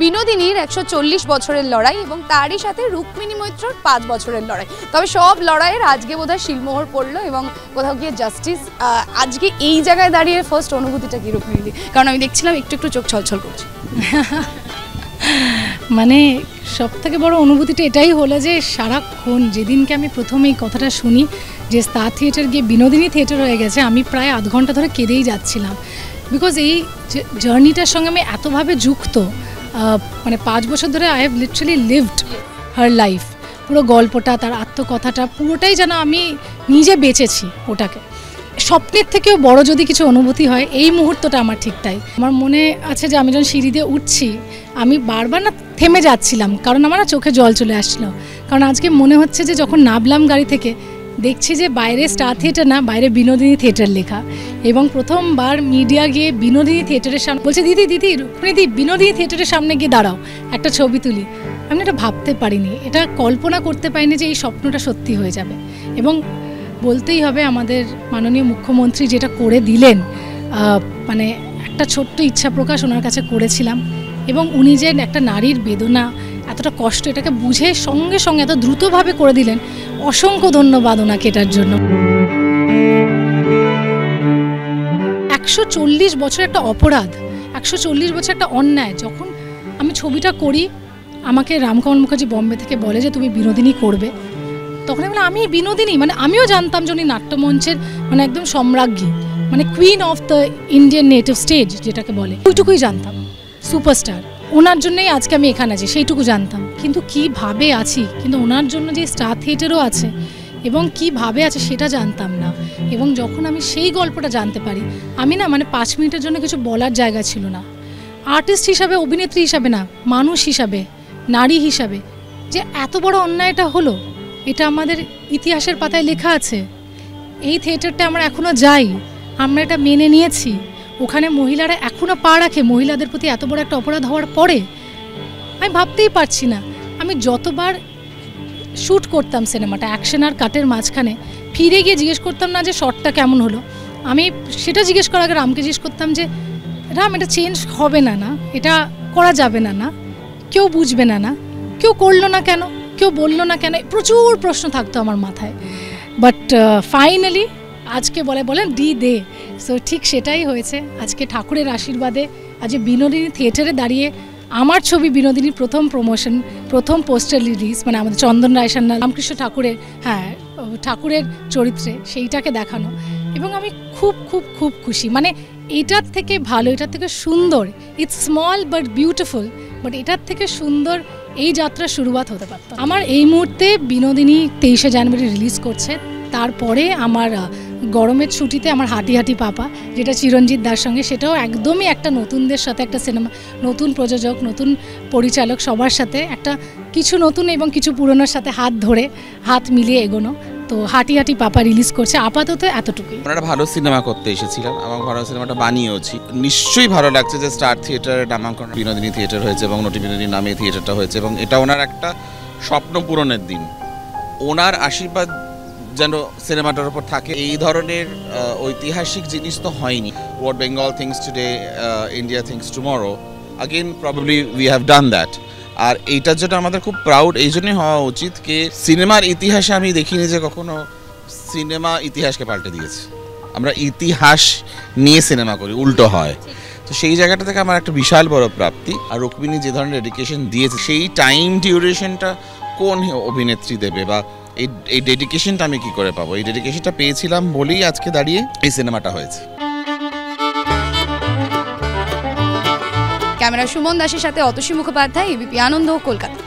বিনোদিনীর 140 বছরের লড়াই এবং তারই সাথে রুক্মিণী মৈত্রর 5 বছরের লড়াই। তবে সব লড়াইয়ের আজকে বোধহয় শিলমোহর পড়লো এবং কোথাও গিয়ে জাস্টিস। আজকে এই জায়গায় দাঁড়িয়ে ফার্স্ট অনুভূতিটা কি রুক্মিণী? কারণ আমি দেখছিলাম একটু একটু চোখ ছলছল করছে। মানে সব থেকে বড় অনুভূতিটা এটাই হলো যে সারাক্ষণ যেদিনকে আমি প্রথমে এই কথাটা শুনি যে স্টার থিয়েটার গিয়ে বিনোদিনী থিয়েটার হয়ে গেছে, আমি প্রায় আধ ঘন্টা ধরে কেঁদেই যাচ্ছিলাম। বিকজ এই জার্নিটার সঙ্গে আমি এতভাবে যুক্ত, মানে 5 বছর ধরে I have literally lived her life. পুরো গল্পটা, তার আত্মকথাটা পুরোটাই যেন আমি নিজে বেঁচেছি ওটাকে। স্বপ্নের থেকেও বড় যদি কিছু অনুভূতি হয় এই মুহূর্তটা আমার ঠিক তাই। আমার মনে আছে যে আমি যখন সিঁড়ি দিয়ে উঠছি আমি বারবার না থেমে যাচ্ছিলাম, কারণ আমার না চোখে জল চলে আসছিলো। কারণ আজকে মনে হচ্ছে যে যখন নামলাম গাড়ি থেকে দেখছি যে বাইরে স্টার থিয়েটার না, বাইরে বিনোদিনী থিয়েটার লেখা। এবং প্রথমবার মিডিয়া গিয়ে বিনোদিনী থিয়েটারের সামনে বলছে, দিদি রুক্মিণীদি বিনোদিনী থিয়েটারের সামনে গিয়ে দাঁড়াও, একটা ছবি তুলি। আমি এটা ভাবতে পারিনি, এটা কল্পনা করতে পারিনি যে এই স্বপ্নটা সত্যি হয়ে যাবে। এবং বলতেই হবে আমাদের মাননীয় মুখ্যমন্ত্রী যেটা করে দিলেন, মানে একটা ছোট্ট ইচ্ছা প্রকাশ ওনার কাছে করেছিলাম। এবং উনি যে একটা নারীর বেদনা, এতটা কষ্ট, এটাকে বুঝে সঙ্গে সঙ্গে এত দ্রুতভাবে করে দিলেন, অসংখ্য ধন্যবাদ ওনাকে এটার জন্য। 140 বছর একটা অপরাধ, 140 বছর একটা অন্যায়। যখন আমি ছবিটা করি আমাকে রামকমল মুখার্জি বম্বে থেকে বলে যে তুমি বিনোদিনী করবে, তখন আমি বিনোদিনী, মানে আমিও জানতাম যে উনি নাট্যমঞ্চের মানে একদম সম্রাজ্ঞী, মানে queen of the Indian native stage যেটাকে বলে, ওইটুকুই জানতাম। সুপারস্টার, ওনার জন্যই আজকে আমি এখানে আছি সেইটুকু জানতাম। কিন্তু কীভাবে আছি, কিন্তু ওনার জন্য যে স্টার থিয়েটারও আছে এবং কীভাবে আছে সেটা জানতাম না। এবং যখন আমি সেই গল্পটা জানতে পারি, আমি না মানে 5 মিনিটের জন্য কিছু বলার জায়গা ছিল না। আর্টিস্ট হিসাবে, অভিনেত্রী হিসাবে না, মানুষ হিসাবে, নারী হিসাবে যে এত বড় অন্যায়টা হলো, এটা আমাদের ইতিহাসের পাতায় লেখা আছে। এই থিয়েটারটা আমরা এখনও যাই, আমরা এটা মেনে নিয়েছি। ওখানে মহিলারা এখনও পা রাখে, মহিলাদের প্রতি এত বড় একটা অপরাধ হওয়ার পরে আমি ভাবতেই পারছি না। আমি যতবার শ্যুট করতাম সিনেমাটা অ্যাকশন আর কাটের মাঝখানে, ফিরে গিয়ে জিজ্ঞেস করতাম না যে শটটা কেমন হলো, আমি সেটা জিজ্ঞেস করার আগে রামকে জিজ্ঞেস করতাম যে রাম এটা চেঞ্জ হবে না, না এটা করা যাবে না, না কেউ বুঝবে না, না কেউ করলো না কেন, কেউ বললো না কেন, প্রচুর প্রশ্ন থাকতো আমার মাথায়। বাট ফাইনালি আজকে বলেন দে। সো ঠিক সেটাই হয়েছে। আজকে ঠাকুরের আশীর্বাদে আজ বিনোদিনী থিয়েটারে দাঁড়িয়ে আমার ছবি বিনোদিনীর প্রথম প্রমোশন, প্রথম পোস্টার রিলিজ, মানে আমাদের চন্দন রায় সান্যাল, রামকৃষ্ণ ঠাকুরের, ঠাকুরের চরিত্রে সেইটাকে দেখানো। এবং আমি খুব খুব খুব খুশি। মানে এটার থেকে ভালো, এটার থেকে সুন্দর, it's small but beautiful, but এটার থেকে সুন্দর এই যাত্রার শুরুয়াত হতে পারত। আমার এই মুহূর্তে বিনোদিনী 23শে জানুয়ারি রিলিজ করছে। তারপরে আমার গরমের ছুটিতে আমার হাঁটি হাঁটি পাপা, যেটা চিরঞ্জিত দার সঙ্গে, সেটাও একদমই একটা নতুনদের সাথে একটা সিনেমা, নতুন প্রযোজক, নতুন পরিচালক, সবার সাথে একটা কিছু নতুন এবং কিছু পুরনোর সাথে হাত মিলিয়ে এগোনো। তো হাঁটি হাঁটি পাপা রিলিজ করছে, আপাতত এতটুকুই। আমরা একটা ভালো সিনেমা করতে এসেছিলাম এবং ভালো সিনেমাটা বানিয়েওছি। নিশ্চয়ই ভালো লাগছে যে স্টার থিয়েটারের নামাঙ্কন বিনোদিনী থিয়েটার হয়েছে এবং নটি বিনোদিনী নামে থিয়েটারটা হয়েছে, এবং এটা ওনার একটা স্বপ্ন পূরণের দিন। ওনার আশীর্বাদ যেন সিনেমাটার উপর থাকে। এই ধরনের ঐতিহাসিক জিনিস তো হয়নি। What Bengal thinks today, India thinks tomorrow, again probably we have done that. আর এইটার জন্য আমাদের খুব প্রাউড এই জন্যই হওয়া উচিত যে সিনেমার ইতিহাসে আমি দেখিনি যে কখনো সিনেমা ইতিহাসকে পাল্টে দিয়েছে। আমরা ইতিহাস নিয়ে সিনেমা করি, উল্টো হয়। তো সেই জায়গাটা থেকে আমার একটা বিশাল বড় প্রাপ্তি। আর রুক্মিণী যে ধরনের ডেডিকেশন দিয়েছে, সেই টাইম ডিউরেশনটা কোন অভিনেত্রী দেবে, বা এই ডেডিকেশনটা আমি কি করে পাবো? এই ডেডিকেশনটা পেয়েছিলাম বলেই আজকে দাঁড়িয়ে এই সিনেমাটা হয়েছে। ক্যামেরা সুমন দাসের সাথে অতসী মুখোপাধ্যায়, এবিপি আনন্দ, কলকাতা।